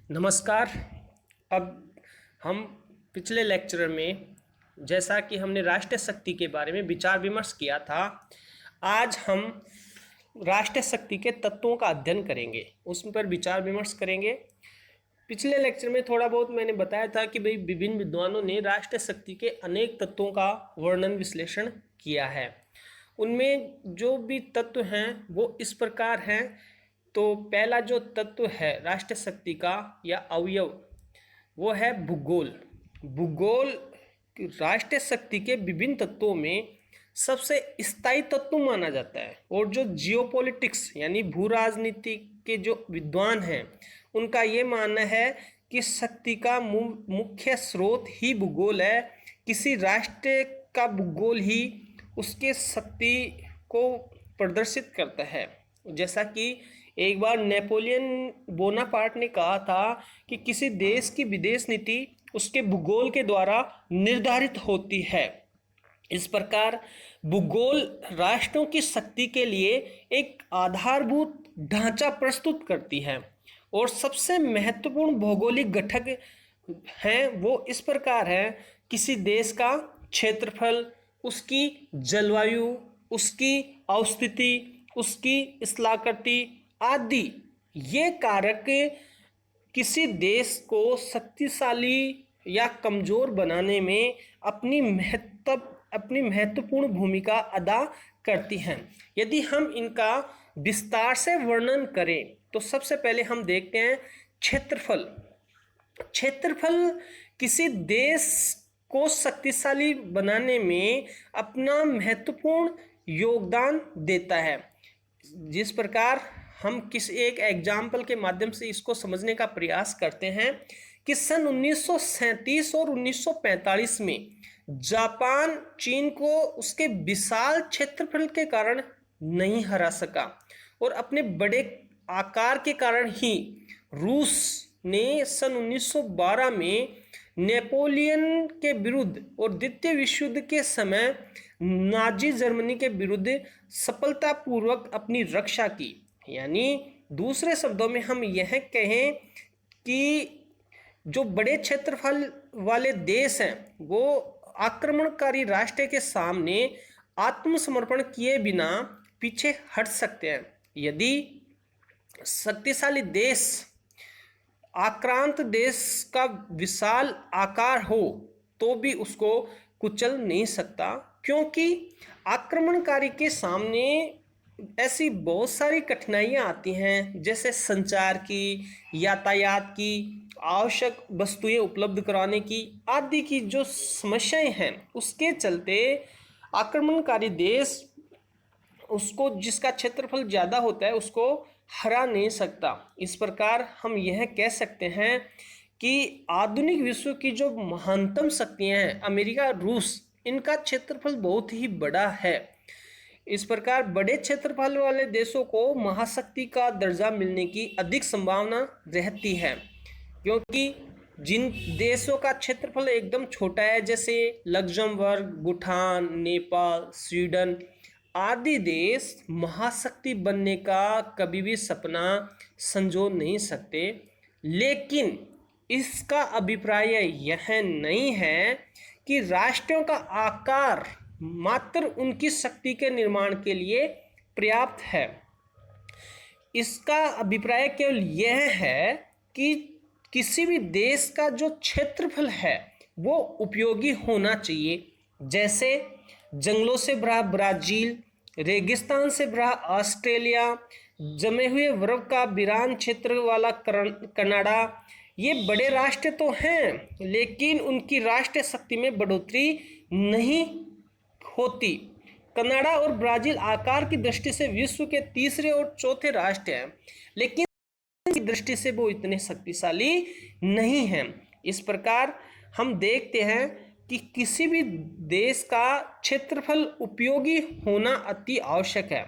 नमस्कार। अब हम पिछले लेक्चर में जैसा कि हमने राष्ट्रीय शक्ति के बारे में विचार विमर्श किया था, आज हम राष्ट्रीय शक्ति के तत्वों का अध्ययन करेंगे, उस पर विचार विमर्श करेंगे। पिछले लेक्चर में थोड़ा बहुत मैंने बताया था कि भाई विभिन्न विद्वानों ने राष्ट्रीय शक्ति के अनेक तत्वों का वर्णन विश्लेषण किया है। उनमें जो भी तत्व हैं वो इस प्रकार हैं। तो पहला जो तत्व है राष्ट्रीय शक्ति का या अवयव, वो है भूगोल। भूगोल राष्ट्रीय शक्ति के विभिन्न तत्वों में सबसे स्थायी तत्व माना जाता है, और जो जियोपॉलिटिक्स यानी भू राजनीति के जो विद्वान हैं उनका ये मानना है कि शक्ति का मुख्य स्रोत ही भूगोल है। किसी राष्ट्र का भूगोल ही उसके शक्ति को प्रदर्शित करता है। जैसा कि एक बार नेपोलियन बोनापार्ट ने कहा था कि किसी देश की विदेश नीति उसके भूगोल के द्वारा निर्धारित होती है। इस प्रकार भूगोल राष्ट्रों की शक्ति के लिए एक आधारभूत ढांचा प्रस्तुत करती है, और सबसे महत्वपूर्ण भौगोलिक घटक हैं वो इस प्रकार है: किसी देश का क्षेत्रफल, उसकी जलवायु, उसकी अवस्थिति, उसकी स्थलाकृति आदि। ये कारक किसी देश को शक्तिशाली या कमजोर बनाने में अपनी महत्वपूर्ण भूमिका अदा करती हैं। यदि हम इनका विस्तार से वर्णन करें तो सबसे पहले हम देखते हैं क्षेत्रफल। क्षेत्रफल किसी देश को शक्तिशाली बनाने में अपना महत्वपूर्ण योगदान देता है। जिस प्रकार हम किसी एक एग्जाम्पल के माध्यम से इसको समझने का प्रयास करते हैं कि सन 1937 और 1945 में जापान चीन को उसके विशाल क्षेत्रफल के कारण नहीं हरा सका, और अपने बड़े आकार के कारण ही रूस ने सन 1912 में नेपोलियन के विरुद्ध और द्वितीय विश्व युद्ध के समय नाजी जर्मनी के विरुद्ध सफलतापूर्वक अपनी रक्षा की। यानी दूसरे शब्दों में हम यह कहें कि जो बड़े क्षेत्रफल वाले देश हैं वो आक्रमणकारी राष्ट्र के सामने आत्मसमर्पण किए बिना पीछे हट सकते हैं। यदि शक्तिशाली देश आक्रांत देश का विशाल आकार हो तो भी उसको कुचल नहीं सकता, क्योंकि आक्रमणकारी के सामने ऐसी बहुत सारी कठिनाइयां आती हैं, जैसे संचार की, यातायात की, आवश्यक वस्तुएं उपलब्ध कराने की आदि की जो समस्याएं हैं, उसके चलते आक्रमणकारी देश उसको, जिसका क्षेत्रफल ज़्यादा होता है, उसको हरा नहीं सकता। इस प्रकार हम यह कह सकते हैं कि आधुनिक विश्व की जो महानतम शक्तियां हैं, अमेरिका, रूस, इनका क्षेत्रफल बहुत ही बड़ा है। इस प्रकार बड़े क्षेत्रफल वाले देशों को महाशक्ति का दर्जा मिलने की अधिक संभावना रहती है, क्योंकि जिन देशों का क्षेत्रफल एकदम छोटा है, जैसे लग्जमबर्ग, भूटान, नेपाल, स्वीडन आदि देश, महाशक्ति बनने का कभी भी सपना संजो नहीं सकते। लेकिन इसका अभिप्राय यह नहीं है कि राष्ट्रों का आकार मात्र उनकी शक्ति के निर्माण के लिए पर्याप्त है। इसका अभिप्राय केवल यह है कि किसी भी देश का जो क्षेत्रफल है वो उपयोगी होना चाहिए। जैसे जंगलों से भरा ब्राजील, रेगिस्तान से भरा ऑस्ट्रेलिया, जमे हुए बर्फ का वीरान क्षेत्र वाला कनाडा, ये बड़े राष्ट्र तो हैं, लेकिन उनकी राष्ट्रीय शक्ति में बढ़ोतरी नहीं होती। कनाडा और ब्राजील आकार की दृष्टि से विश्व के तीसरे और चौथे राष्ट्र हैं, लेकिन की दृष्टि से वो इतने शक्तिशाली नहीं हैं। इस प्रकार हम देखते हैं कि किसी भी देश का क्षेत्रफल उपयोगी होना अति आवश्यक है।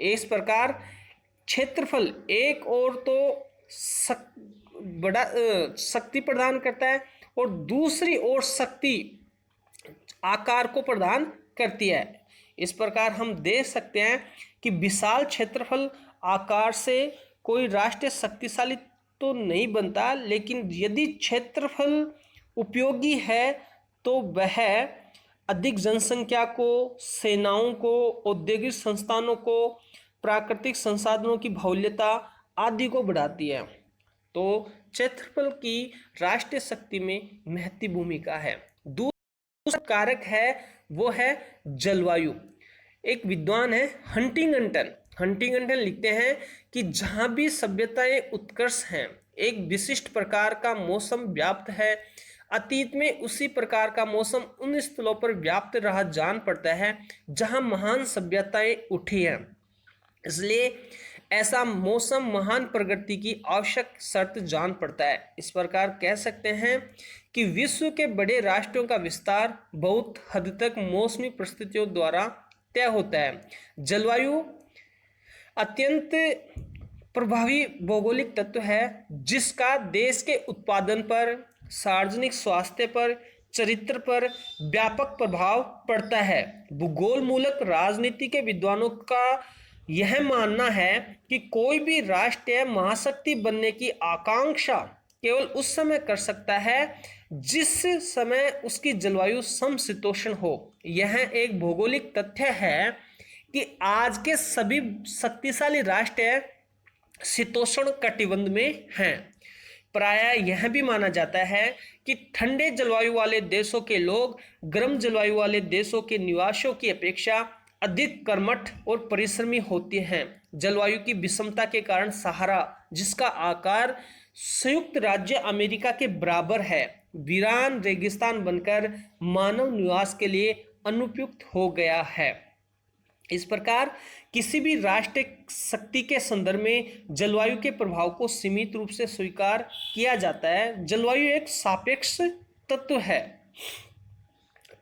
इस प्रकार क्षेत्रफल एक और तो बड़ा शक्ति प्रदान करता है, और दूसरी ओर शक्ति आकार को प्रदान करती है। इस प्रकार हम देख सकते हैं कि विशाल क्षेत्रफल आकार से कोई राष्ट्र शक्तिशाली तो नहीं बनता, लेकिन यदि क्षेत्रफल उपयोगी है तो वह अधिक जनसंख्या को, सेनाओं को, औद्योगिक संस्थानों को, प्राकृतिक संसाधनों की बाहुल्यता आदि को बढ़ाती है। तो क्षेत्रफल की राष्ट्रीय शक्ति में महत्वपूर्ण भूमिका है। दूसरा कारक है वो है जलवायु। एक विद्वान है हंटिंगटन लिखते हैं कि जहाँ भी सभ्यताएं उत्कर्ष हैं, एक विशिष्ट प्रकार का मौसम व्याप्त है। अतीत में उसी प्रकार का मौसम उन स्थलों पर व्याप्त रहा जान पड़ता है जहाँ महान सभ्यताएं उठी हैं। इसलिए ऐसा मौसम महान प्रगति की आवश्यक शर्त जान पड़ता है। इस प्रकार कह सकते हैं कि विश्व के बड़े राष्ट्रों का विस्तार बहुत हद तक मौसमी परिस्थितियों द्वारा तय होता है। जलवायु अत्यंत प्रभावी भौगोलिक तत्व है जिसका देश के उत्पादन पर, सार्वजनिक स्वास्थ्य पर, चरित्र पर व्यापक प्रभाव पड़ता है। भूगोल मूलक राजनीति के विद्वानों का यह मानना है कि कोई भी राष्ट्र महाशक्ति बनने की आकांक्षा केवल उस समय कर सकता है जिस समय उसकी जलवायु समशीतोष्ण हो। यह एक भौगोलिक तथ्य है कि आज के सभी शक्तिशाली राष्ट्र शीतोष्ण कटिबंध में हैं। प्रायः यह भी माना जाता है कि ठंडे जलवायु वाले देशों के लोग गर्म जलवायु वाले देशों के निवासियों की अपेक्षा अधिक कर्मठ और परिश्रमी होते हैं। जलवायु की विषमता के कारण सहारा, जिसका आकार संयुक्त राज्य अमेरिका के बराबर है, वीरान रेगिस्तान बनकर मानव निवास के लिए अनुपयुक्त हो गया है। इस प्रकार किसी भी राष्ट्रीय शक्ति के संदर्भ में जलवायु के प्रभाव को सीमित रूप से स्वीकार किया जाता है। जलवायु एक सापेक्ष तत्व है।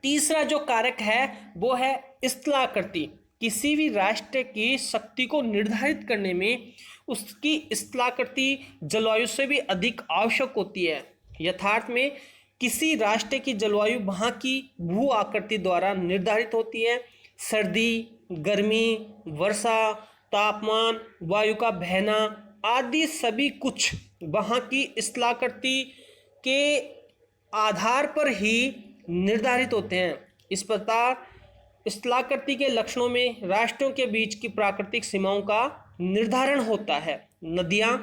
तीसरा जो कारक है वो है स्थलाकृति। किसी भी राष्ट्र की शक्ति को निर्धारित करने में उसकी स्थलाकृति जलवायु से भी अधिक आवश्यक होती है। यथार्थ में किसी राष्ट्र की जलवायु वहाँ की भू आकृति द्वारा निर्धारित होती है। सर्दी, गर्मी, वर्षा, तापमान, वायु का बहना आदि सभी कुछ वहाँ की स्थलाकृति के आधार पर ही निर्धारित होते हैं। इस प्रकार स्थलाकृति के लक्षणों में राष्ट्रों के बीच की प्राकृतिक सीमाओं का निर्धारण होता है। नदियाँ,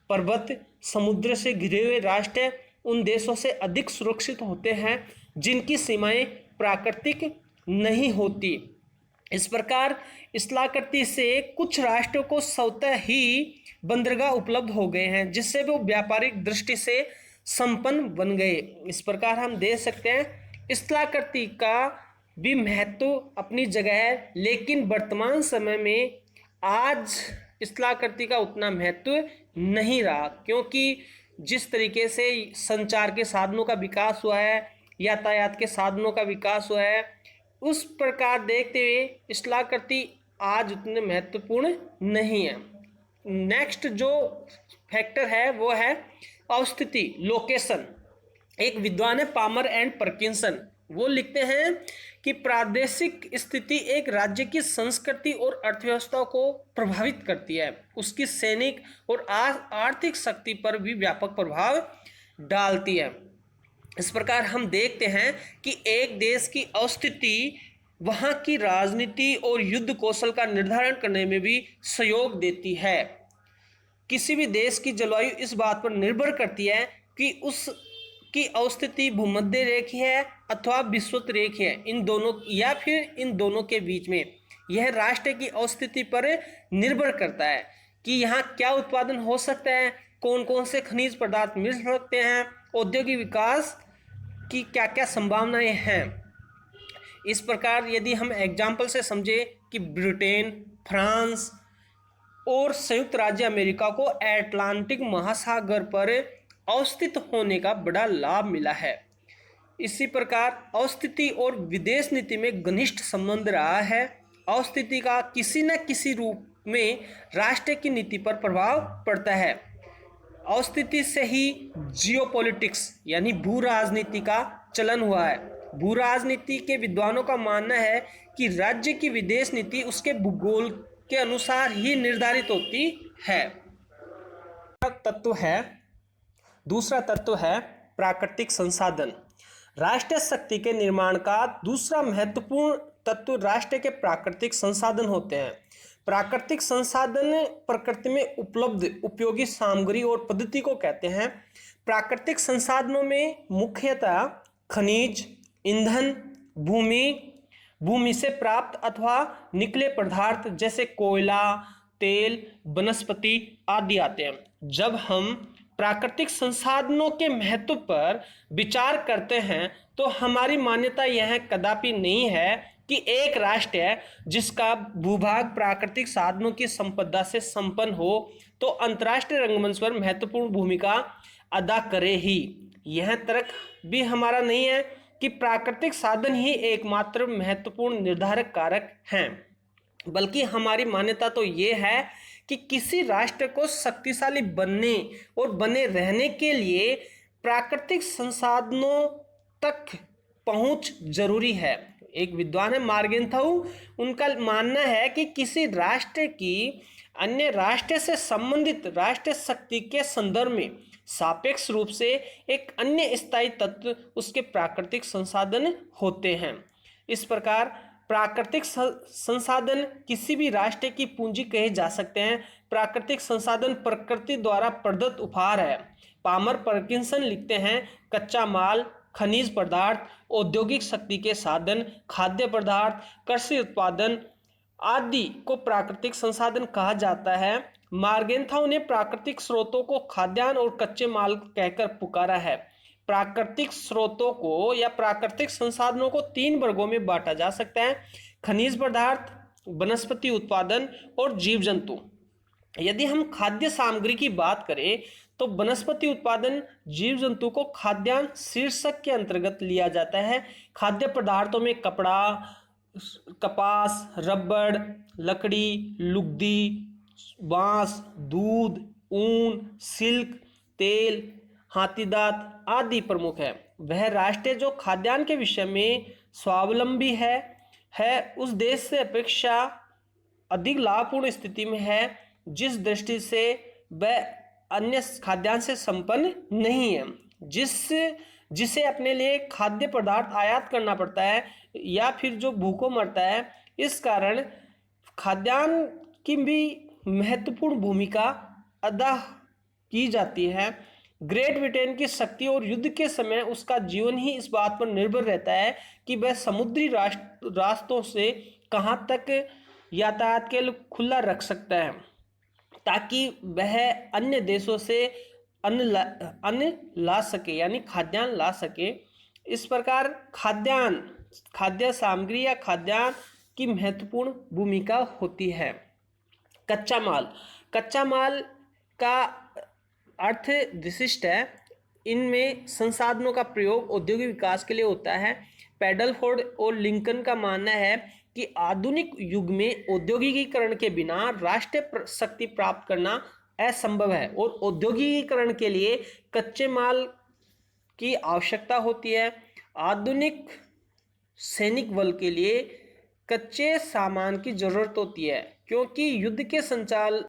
पर्वत, समुद्र से घिरे हुए राष्ट्र उन देशों से अधिक सुरक्षित होते हैं जिनकी सीमाएं प्राकृतिक नहीं होती। इस प्रकार स्थलाकृति से कुछ राष्ट्रों को स्वतः ही बंदरगाह उपलब्ध हो गए हैं जिससे वो व्यापारिक दृष्टि से संपन्न बन गए। इस प्रकार हम देख सकते हैं स्थलाकृति का भी महत्व अपनी जगह है, लेकिन वर्तमान समय में आज स्थलाकृति का उतना महत्व नहीं रहा, क्योंकि जिस तरीके से संचार के साधनों का विकास हुआ है, यातायात के साधनों का विकास हुआ है, उस प्रकार देखते हुए स्थलाकृति आज उतने महत्वपूर्ण नहीं है। नेक्स्ट जो फैक्टर है वो है अवस्थिति, लोकेशन। एक विद्वान है पामर एंड परकिंसन, वो लिखते हैं कि प्रादेशिक स्थिति एक राज्य की संस्कृति और अर्थव्यवस्था को प्रभावित करती है, उसकी सैनिक और आर्थिक शक्ति पर भी व्यापक प्रभाव डालती है। इस प्रकार हम देखते हैं कि एक देश की अवस्थिति वहाँ की राजनीति और युद्ध कौशल का निर्धारण करने में भी सहयोग देती है। किसी भी देश की जलवायु इस बात पर निर्भर करती है कि उसकी अवस्थिति भूमध्य रेखीय है अथवा विषुवत रेखीय है, इन दोनों या फिर इन दोनों के बीच में। यह राष्ट्र की अवस्थिति पर निर्भर करता है कि यहाँ क्या उत्पादन हो सकता है, कौन कौन से खनिज पदार्थ मिल सकते हैं, औद्योगिक विकास की क्या क्या संभावनाएं हैं। इस प्रकार यदि हम एग्जाम्पल से समझे कि ब्रिटेन, फ्रांस और संयुक्त राज्य अमेरिका को अटलांटिक महासागर पर अवस्थित होने का बड़ा लाभ मिला है। इसी प्रकार अवस्थिति और विदेश नीति में घनिष्ठ संबंध रहा है। अवस्थिति का किसी न किसी रूप में राष्ट्र की नीति पर प्रभाव पड़ता है। अवस्थिति से ही जियोपॉलिटिक्स यानी भू राजनीति का चलन हुआ है। भू राजनीति के विद्वानों का मानना है कि राज्य की विदेश नीति उसके भूगोल के अनुसार ही निर्धारित होती है। तत्व है दूसरा तत्व है प्राकृतिक संसाधन। राष्ट्रीय शक्ति के निर्माण का दूसरा महत्वपूर्ण तत्व राष्ट्र के प्राकृतिक संसाधन होते हैं। प्राकृतिक संसाधन प्रकृति में उपलब्ध उपयोगी सामग्री और पद्धति को कहते हैं। प्राकृतिक संसाधनों में मुख्यतः खनिज, ईंधन, भूमि से प्राप्त अथवा निकले पदार्थ जैसे कोयला, तेल, वनस्पति आदि आते हैं। जब हम प्राकृतिक संसाधनों के महत्व पर विचार करते हैं तो हमारी मान्यता यह कदापि नहीं है कि एक राष्ट्र है जिसका भूभाग प्राकृतिक साधनों की संपदा से संपन्न हो तो अंतर्राष्ट्रीय रंगमंच पर महत्वपूर्ण भूमिका अदा करे ही। यह तर्क भी हमारा नहीं है कि प्राकृतिक साधन ही एकमात्र महत्वपूर्ण निर्धारक कारक हैं, बल्कि हमारी मान्यता तो ये है कि किसी राष्ट्र को शक्तिशाली बनने और बने रहने के लिए प्राकृतिक संसाधनों तक पहुंच जरूरी है। एक विद्वान है मार्गेंथाउ, उनका मानना है कि किसी राष्ट्र की अन्य राष्ट्र से संबंधित राष्ट्रीय शक्ति के संदर्भ में सापेक्ष रूप से एक अन्य स्थायी तत्व उसके प्राकृतिक संसाधन होते हैं। इस प्रकार प्राकृतिक संसाधन किसी भी राष्ट्र की पूंजी कहे जा सकते हैं। प्राकृतिक संसाधन प्रकृति द्वारा प्रदत्त उपहार है। पामर पर्किंसन लिखते हैं, कच्चा माल, खनिज पदार्थ, औद्योगिक शक्ति के साधन, खाद्य पदार्थ, कृषि उत्पादन आदि को प्राकृतिक संसाधन कहा जाता है। मार्गेंथाउ ने प्राकृतिक स्रोतों को खाद्यान्न और कच्चे माल कहकर पुकारा है। प्राकृतिक स्रोतों को या प्राकृतिक संसाधनों को 3 वर्गों में बांटा जा सकता है: खनिज पदार्थ, वनस्पति उत्पादन और जीव जंतु। यदि हम खाद्य सामग्री की बात करें तो वनस्पति उत्पादन, जीव जंतु को खाद्यान्न शीर्षक के अंतर्गत लिया जाता है। खाद्य पदार्थों में कपड़ा, कपास, रबड़, लकड़ी, लुगदी, बांस, दूध, ऊन, सिल्क, तेल, हाथीदांत आदि प्रमुख है। वह राष्ट्र जो खाद्यान्न के विषय में स्वावलंबी है उस देश से अपेक्षा अधिक लाभपूर्ण स्थिति में है, जिस दृष्टि से वह अन्य खाद्यान्न से संपन्न नहीं है, जिसे अपने लिए खाद्य पदार्थ आयात करना पड़ता है या फिर जो भूखों मरता है। इस कारण खाद्यान्न की भी महत्वपूर्ण भूमिका अदा की जाती है। ग्रेट ब्रिटेन की शक्ति और युद्ध के समय उसका जीवन ही इस बात पर निर्भर रहता है कि वह समुद्री रास्तों से कहाँ तक यातायात के लिए खुला रख सकता है ताकि वह अन्य देशों से अन्न ला सके, यानी खाद्यान्न ला सके। इस प्रकार खाद्य सामग्री या खाद्यान्न की महत्वपूर्ण भूमिका होती है। कच्चा माल का अर्थ विशिष्ट है। इनमें संसाधनों का प्रयोग औद्योगिक विकास के लिए होता है। पेडलफोर्ड और लिंकन का मानना है कि आधुनिक युग में औद्योगिकीकरण के बिना राष्ट्रीय शक्ति प्राप्त करना असंभव है और औद्योगिकीकरण के लिए कच्चे माल की आवश्यकता होती है। आधुनिक सैनिक बल के लिए कच्चे सामान की जरूरत होती है, क्योंकि युद्ध के संचालन